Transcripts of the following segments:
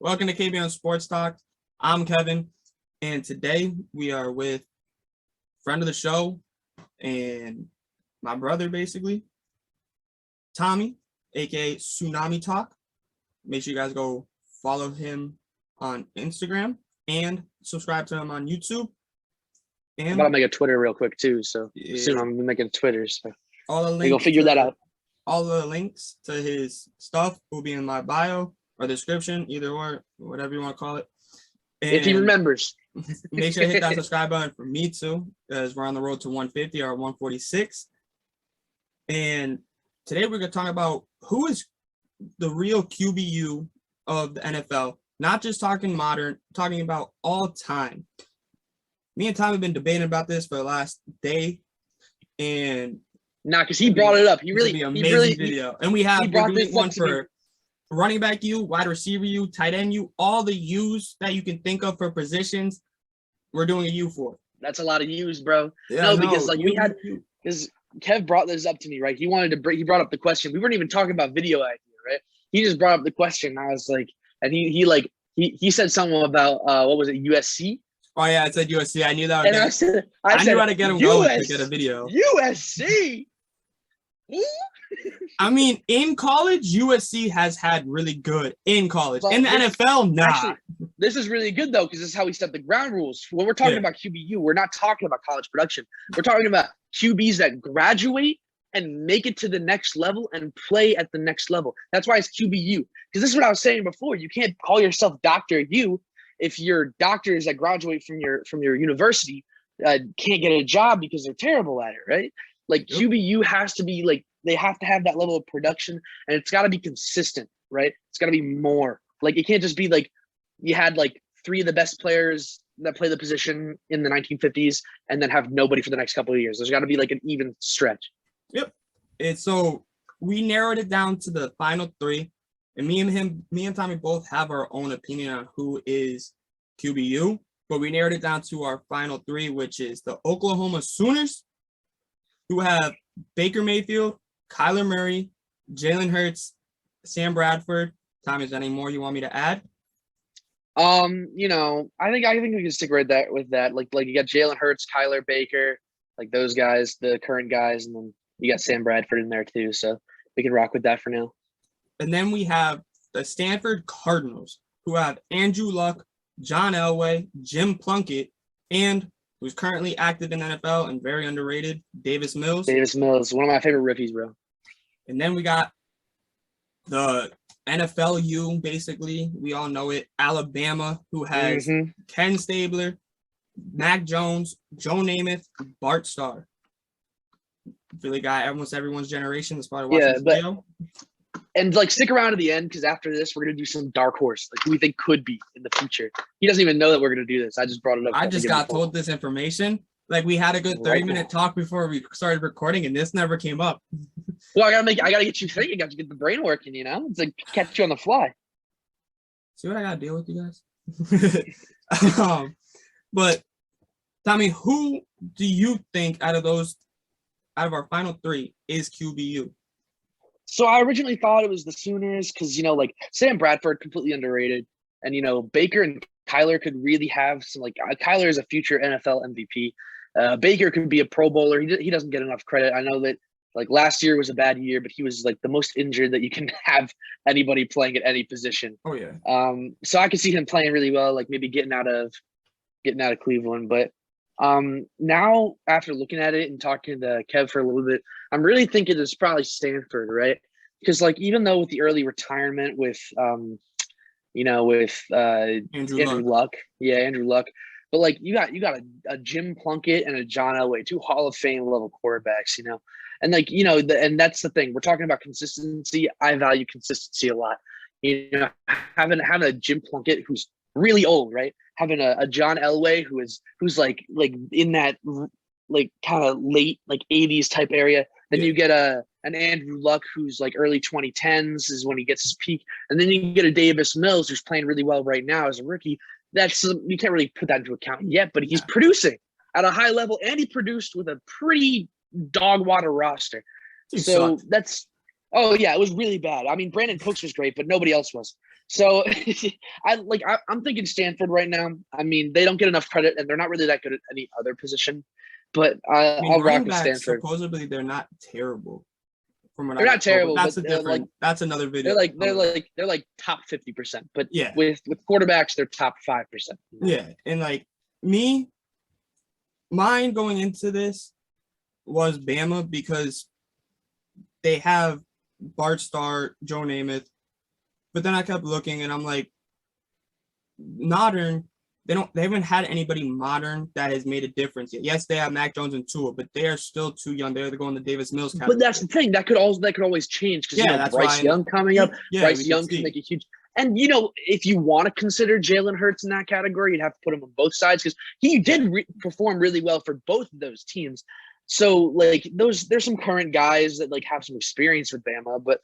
Welcome to KBN Sports Talk. I'm Kevin, and today we are with friend of the show and my brother, basically, Tommy, aka Tsunami Talk. Make sure you guys go follow him on Instagram and subscribe to him on YouTube. And I'm about to make a Twitter real quick too, so soon I'm making Twitter. So all the links go figure that out. All the links to his stuff will be in my bio or description, either or, whatever you want to call it. And if he remembers. Make sure to hit that subscribe button for me too, as we're on the road to 150 or 146. And today we're going to talk about who is the real QBU of the NFL. Not just talking modern, talking about all time. Me and Tom have been debating about this for the last day, and because he brought it up. He really video. And we brought this one for running back U, wide receiver U, tight end U, all the U's that you can think of for positions. We're doing a U for. That's a lot of U's, bro. Yeah, because because Kev brought this up to me, right? He brought up the question. We weren't even talking about video idea, right? He just brought up the question. I was like, and he said something about what was it, USC? Oh yeah, I said USC. I knew that. And I said, knew how to get him going to get a video. USC. I mean, in college, USC has had really good in college. In the NFL, nah. Actually, this is really good though, because this is how we set the ground rules. When we're talking about QBU, we're not talking about college production. We're talking about QBs that graduate and make it to the next level and play at the next level. That's why it's QBU. Because this is what I was saying before. You can't call yourself Dr. U if your doctors that graduate from your university can't get a job because they're terrible at it, right? Like QBU has to be like, they have to have that level of production, and it's got to be consistent, right? It's got to be more. Like, it can't just be like you had like three of the best players that play the position in the 1950s and then have nobody for the next couple of years. There's got to be like an even stretch. Yep. And so we narrowed it down to the final three, and me and Tommy both have our own opinion on who is QBU, but we narrowed it down to our final three, which is the Oklahoma Sooners, who have Baker Mayfield, Kyler Murray, Jalen Hurts, Sam Bradford. Tommy, is there any more you want me to add? I think we can stick with that. Like you got Jalen Hurts, Kyler, Baker, like those guys, the current guys, and then you got Sam Bradford in there too. So we can rock with that for now. And then we have the Stanford Cardinals, who have Andrew Luck, John Elway, Jim Plunkett, and who's currently active in the NFL and very underrated, Davis Mills. Davis Mills, one of my favorite rookies, bro. And then we got the NFLU, basically. We all know it. Alabama, who has Ken Stabler, Mac Jones, Joe Namath, Bart Starr. Really got almost everyone's generation that's probably watching this video. And like, stick around to the end, because after this, we're gonna do some dark horse, like who we think could be in the future. He doesn't even know that we're gonna do this. I just brought it up. I just got told this information. Like, we had a good 30-minute talk before we started recording, and this never came up. Well, I gotta get you thinking. I got to get the brain working. It's like catch you on the fly. See what I gotta deal with, you guys. But Tommy, who do you think out of our final three is QBU? So I originally thought it was the Sooners because, like Sam Bradford, completely underrated. And, Baker and Kyler could really have some, like, Kyler is a future NFL MVP. Baker could be a Pro Bowler. He doesn't get enough credit. I know that, like, last year was a bad year, but he was, like, the most injured that you can have anybody playing at any position. Oh, yeah. So I could see him playing really well, like maybe getting out of Cleveland. But now, after looking at it and talking to Kev for a little bit, I'm really thinking it's probably Stanford, right? Because, like, even though with the early retirement with Andrew Luck, but like you got a Jim Plunkett and a John Elway, two Hall of Fame level quarterbacks, and like and that's the thing. We're talking about consistency. I value consistency a lot. Having a Jim Plunkett who's really old, right? Having a John Elway who's like in that like kind of late like 80s type area. Then you get an Andrew Luck who's like early 2010s is when he gets his peak, and then you get a Davis Mills who's playing really well right now as a rookie. That's you can't really put that into account yet, but he's producing at a high level, and he produced with a pretty dog water roster. So that's it was really bad. I mean, Brandon Cooks was great, but nobody else was. So I'm thinking Stanford right now. I mean, they don't get enough credit, and they're not really that good at any other position. But I mean, I'll rock running with backs Stanford. supposedly they're not terrible, from what They're I not was told, but terrible, that's but a different. That's another video. they're like top 50%. But Yeah, with quarterbacks, they're top 5%. yeah, and like me, mine going into this was Bama because they have Bart Starr, Joe Namath, but then I kept looking and I'm like, modern. They haven't had anybody modern that has made a difference yet. Yes, they have Mac Jones and Tua, but they are still too young. They're going the Davis Mills category. But that's the thing that could always change because that's Bryce Young coming up. Yeah, Bryce Young can make a huge. And if you want to consider Jalen Hurts in that category, you'd have to put him on both sides because he did perform really well for both of those teams. So like there's some current guys that like have some experience with Bama, but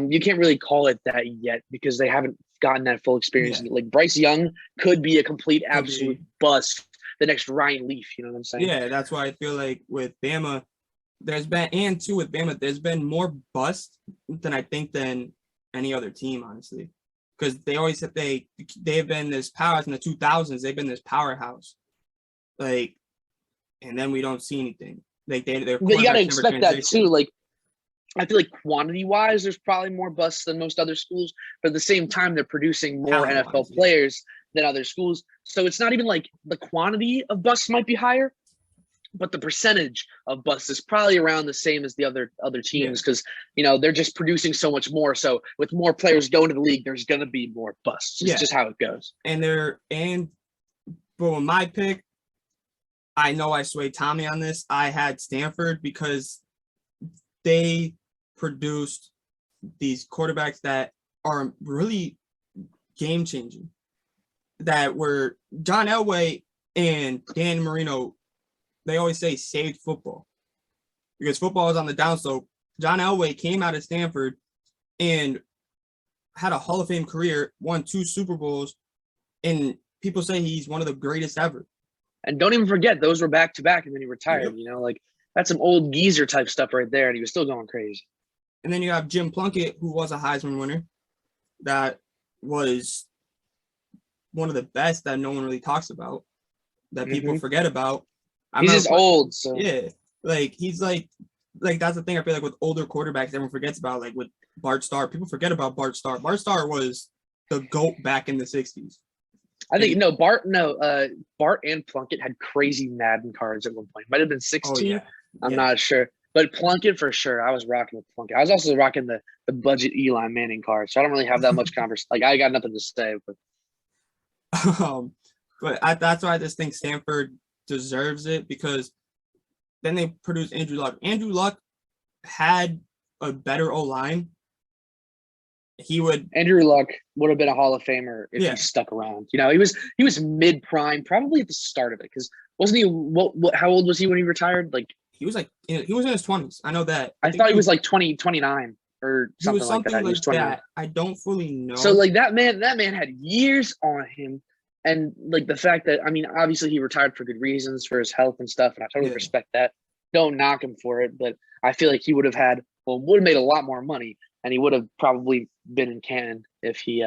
you can't really call it that yet because they haven't gotten that full experience. Yeah. Like Bryce Young could be a complete absolute bust, the next Ryan Leaf. You know what I'm saying? Yeah, that's why I feel like with Bama, there's been more bust than I think than any other team, honestly, because they always have they've been this powerhouse in the 2000s. They've been this powerhouse, like, and then we don't see anything. Like they're. But you got to expect that too. Like, I feel like quantity wise, there's probably more busts than most other schools, but at the same time, they're producing more NFL players than other schools. So it's not even like the quantity of busts might be higher, but the percentage of busts is probably around the same as the other teams because they're just producing so much more. So with more players going to the league, there's gonna be more busts. It's just how it goes. But with my pick, I know I swayed Tommy on this. I had Stanford because they produced these quarterbacks that are really game changing. That were John Elway and Dan Marino. They always say saved football because football is on the downslope. John Elway came out of Stanford and had a Hall of Fame career, won 2 Super Bowls, and people say he's one of the greatest ever. And don't even forget, those were back to back, and then he retired. Yep. Like that's some old geezer type stuff right there, and he was still going crazy. And then you have Jim Plunkett, who was a Heisman winner, that was one of the best that no one really talks about, that people forget about. He's just old, so yeah, like he's like that's the thing I feel like with older quarterbacks everyone forgets about. Like with Bart Starr, people forget about Bart Starr. Bart Starr was the GOAT back in the 60s. I think Bart and Plunkett had crazy Madden cards at one point. Might have been 16. I'm not sure. But Plunkett for sure. I was rocking with Plunkett. I was also rocking the budget Eli Manning card. So I don't really have that much conversation. Like I got nothing to say. But that's why I just think Stanford deserves it because then they produced Andrew Luck. Andrew Luck had a better O-line. Andrew Luck would have been a Hall of Famer if he stuck around. He was mid prime, probably at the start of it. Because wasn't he? What? How old was he when he retired? Like he was in his 20s. I know that. I thought he was like 29 or something like that. He was 29. I don't fully know. So like that man had years on him, and like the fact that obviously he retired for good reasons for his health and stuff, and I totally respect that. Don't knock him for it, but I feel like he would have made a lot more money. And he would have probably been in Canton if he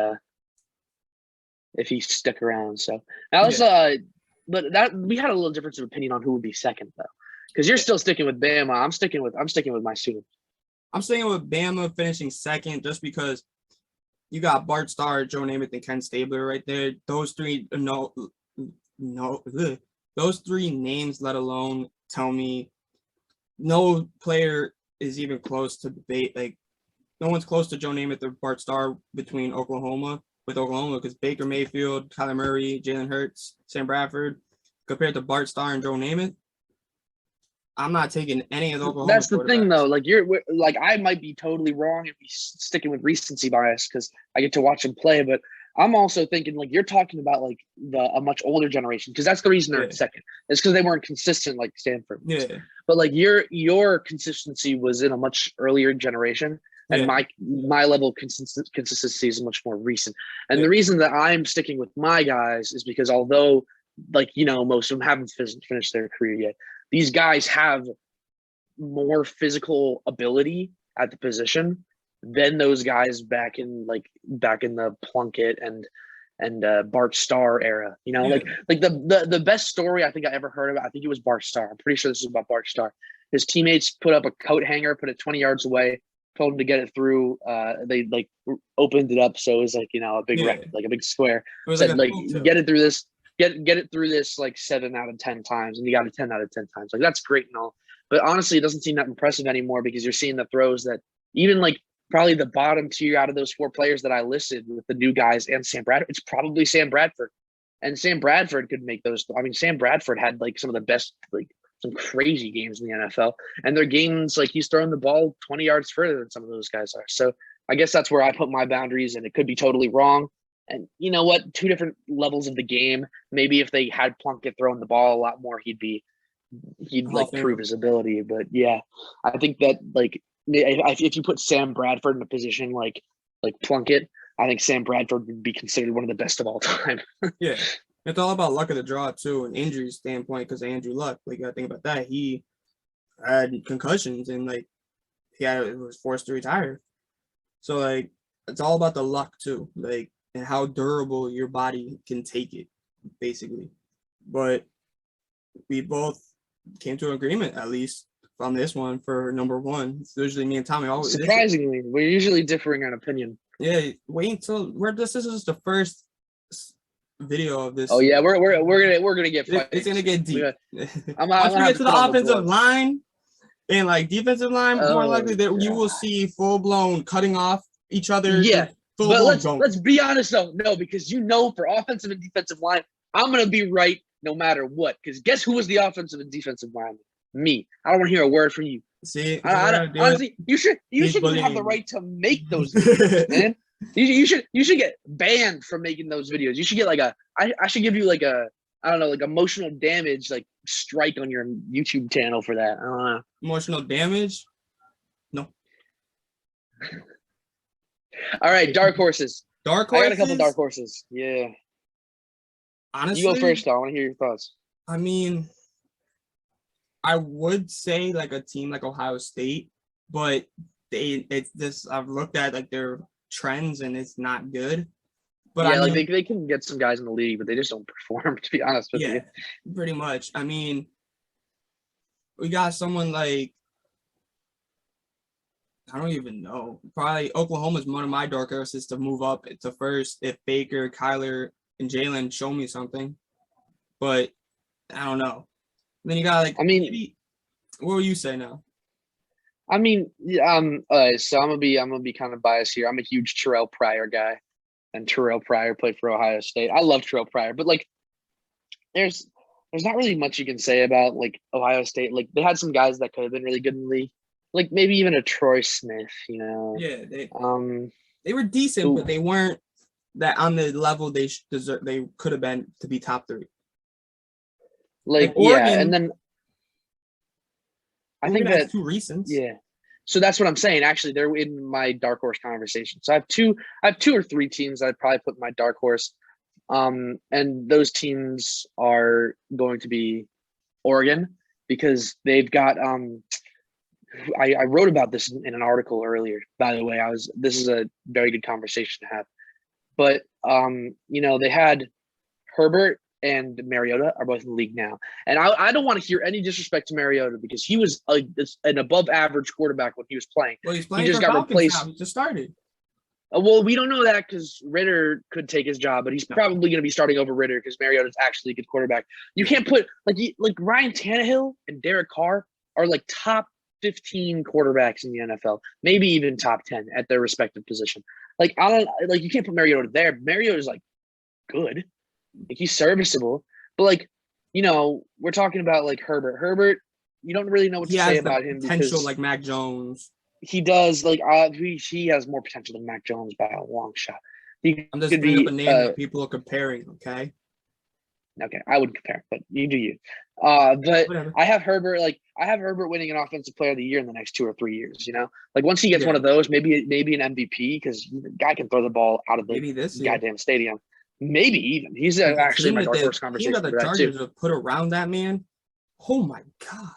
stuck around. So now let's but that we had a little difference of opinion on who would be second though, because you're still sticking with Bama. I'm sticking with my students. I'm sticking with Bama finishing second just because you got Bart Starr, Joe Namath, and Ken Stabler right there. Those three those 3 names, let alone tell me no player is even close to debate. Like no one's close to Joe Namath or Bart Starr with Oklahoma because Baker Mayfield, Kyler Murray, Jalen Hurts, Sam Bradford, compared to Bart Starr and Joe Namath. I'm not taking any of the Oklahoma. That's the thing, though. Like I might be totally wrong if we sticking with recency bias because I get to watch them play, but I'm also thinking like you're talking about like a much older generation because that's the reason they're in second. It's because they weren't consistent like Stanford was. Yeah. But like your consistency was in a much earlier generation. And my level of consistency is much more recent. And the reason that I'm sticking with my guys is because although, most of them haven't finished their career yet, these guys have more physical ability at the position than those guys back in the Plunkett and Bart Starr era. You know, Yeah. like the best story I think I ever heard of. I think it was Bart Starr. I'm pretty sure this is about Bart Starr. His teammates put up a coat hanger, put it 20 yards away, told him to get it through. They like opened it up so it was like, you know, a big Yeah. like a big square. It was Said like like a hotel. get it through this, get it through this like 7 out of 10 times, and you got it 10 out of 10 times. Like that's great and all, but honestly, it doesn't seem that impressive anymore because you're seeing the throws that even like probably the bottom tier out of those 4 players that I listed with the new guys and Sam Bradford. It's probably Sam Bradford, and Sam Bradford could make those. I mean, Sam Bradford had like some of the best, like some crazy games in the NFL, and their games like he's throwing the ball 20 yards further than some of those guys are. So I guess that's where I put my boundaries, and it could be totally wrong. And you know what? 2 different levels of the game. Maybe if they had Plunkett throwing the ball a lot more, he'd like prove his ability. But yeah, I think that like if you put Sam Bradford in a position like Plunkett, I think Sam Bradford would be considered one of the best of all time. Yeah. It's all about luck of the draw too, an injury standpoint, because Andrew Luck, like you gotta think about that. He had concussions and like was forced to retire. So like it's all about the luck too, like and how durable your body can take it, basically. But we both came to an agreement, at least on this one, for number one. It's usually me and Tommy always. Surprisingly, we're usually differing on opinion. Yeah, wait until this is just the first video of this. Oh yeah, we're gonna get fighting. It's gonna get deep. Once we get to the offensive line and like defensive line, more likely that you will see full blown cutting off each other. Yeah, but let's be honest though, no, because you know for offensive and defensive line, I'm gonna be right no matter what. Because guess who was the offensive and defensive line? Me. I don't want to hear a word from you. See, honestly, you should have the right to make those videos, man. You should get banned from making those videos. You should get like I should give you like a, I don't know, like emotional damage, like strike on your YouTube channel for that. I don't know. Emotional damage? No. All right, dark horses. Dark horses? I got a couple dark horses. Yeah. Honestly, you go first, though. I want to hear your thoughts. I mean, I would say like a team like Ohio State, but I've looked at like their trends and it's not good. But yeah, I mean, like they can get some guys in the league, but they just don't perform, to be honest with you. Pretty much. I mean, we got someone like, I don't even know. Probably Oklahoma's one of my dark horses to move up to first if Baker, Kyler, and Jalen show me something. But I don't know. Then you got like, I mean, maybe, what will you say now? I mean, so I'm gonna be kind of biased here. I'm a huge Terrell Pryor guy, and Terrell Pryor played for Ohio State. I love Terrell Pryor, but like, there's not really much you can say about like Ohio State. Like they had some guys that could have been really good in the league, like maybe even a Troy Smith. You know, yeah, they were decent, but they weren't that on the level they deserve. They could have been to be top 3. Like Oregon, yeah, and then I think that's too recent. Yeah, so that's what I'm saying. Actually, they're in my dark horse conversation. So I have two or three teams I'd probably put in my dark horse, and those teams are going to be Oregon because they've got. I wrote about this in an article earlier. By the way, this is a very good conversation to have, but you know, they had Herbert and Mariota are both in the league now. And I don't want to hear any disrespect to Mariota because he was an above average quarterback when he was playing. Well, he's playing he just got Falcons replaced. Now. He just started. Well, we don't know that because Ritter could take his job, but he's probably going to be starting over Ritter because Mariota's actually a good quarterback. You can't put like Ryan Tannehill and Derek Carr are like top 15 quarterbacks in the NFL, maybe even top 10 at their respective position. Like you can't put Mariota there. Mariota's like good. Like he's serviceable, but like, you know, we're talking about like Herbert. Herbert, you don't really know what to say about him. Potential like Mac Jones. He does like he has more potential than Mac Jones by a long shot. I'm just bringing up a name that people are comparing. Okay, I wouldn't compare, but you do you. But whatever. I have Herbert winning an offensive player of the year in the next 2 or 3 years. You know, like once he gets one of those, maybe an MVP because the guy can throw the ball out of the goddamn stadium. Maybe even he's actually my dark horse conversation. The Chargers have put around that man. Oh my god.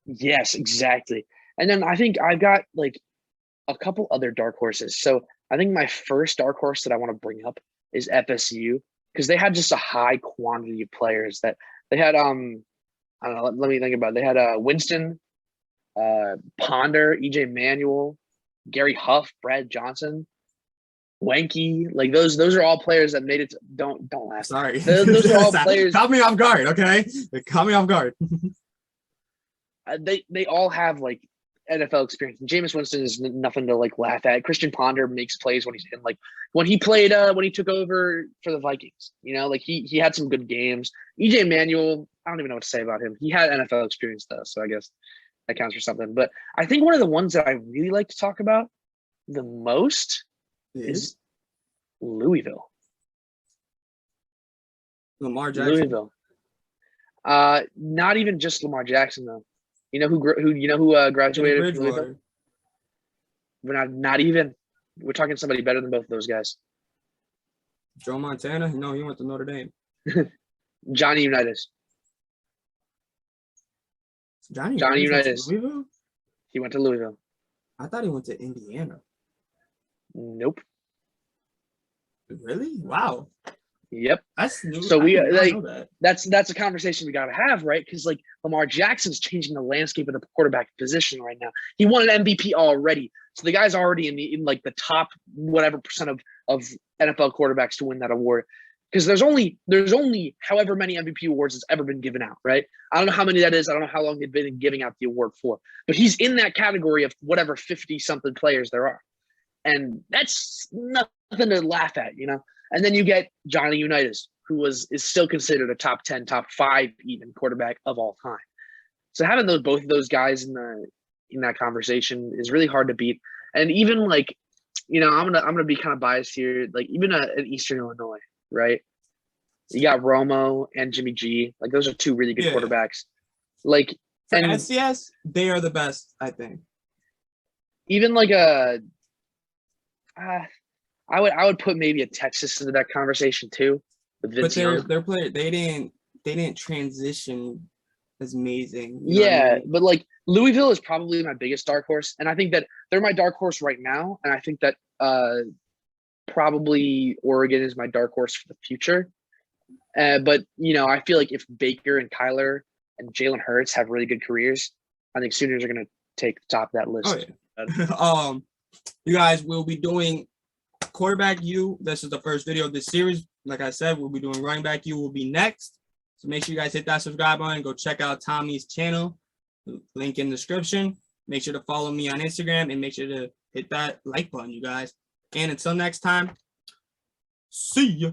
Yes, exactly. And then I think I've got like a couple other dark horses. So I think my first dark horse that I want to bring up is FSU because they had just a high quantity of players that they had. I don't know. Let me think about it. They had Winston, Ponder, EJ Manuel, Gary Huff, Brad Johnson, Wenke. Like those are all players that made it. Don't laugh. Sorry. Those are all players. Caught me off guard. Okay, caught me off guard. They all have like NFL experience. And Jameis Winston is nothing to like laugh at. Christian Ponder makes plays when he's in, like when he played when he took over for the Vikings. You know, like he had some good games. EJ Manuel, I don't even know what to say about him. He had NFL experience though, so I guess that counts for something. But I think one of the ones that I really like to talk about the most is Louisville. Lamar Jackson. Louisville. Not even just Lamar Jackson though. You know who graduated from Louisville? We're not even. We're talking somebody better than both of those guys. Joe Montana? No, he went to Notre Dame. Johnny Unitas. Johnny Unitas. Louisville? He went to Louisville. I thought he went to Indiana. Nope. Really? Wow. Yep. That's new. So we like that. that's a conversation we got to have, right? Because like Lamar Jackson's changing the landscape of the quarterback position right now. He won an MVP already, so the guy's already in like the top whatever percent of NFL quarterbacks to win that award. Because there's only however many MVP awards that's ever been given out, right? I don't know how many that is. I don't know how long they've been giving out the award for, but he's in that category of whatever 50 something players there are, and that's nothing to laugh at, you know. And then you get Johnny Unitas, who is still considered a top 10, top 5 even quarterback of all time. So having both of those guys in that conversation is really hard to beat. And even like, you know, I'm gonna be kind of biased here. Like even in Eastern Illinois, right? You got Romo and Jimmy G. Like those are two really good quarterbacks. Like for SCS, they are the best, I think. Even like I would put maybe a Texas into that conversation too. With Vince but their player they didn't transition as amazing. Yeah, but like Louisville is probably my biggest dark horse, and I think that they're my dark horse right now, and I think that probably Oregon is my dark horse for the future. But you know, I feel like if Baker and Kyler and Jalen Hurts have really good careers, I think Sooners are going to take the top of that list. Oh, yeah. You guys will be doing quarterback U. This is the first video of this series. Like I said, we'll be doing running back U will be next. So make sure you guys hit that subscribe button. Go check out Tommy's channel. Link in the description. Make sure to follow me on Instagram and make sure to hit that like button, you guys. And until next time, see ya.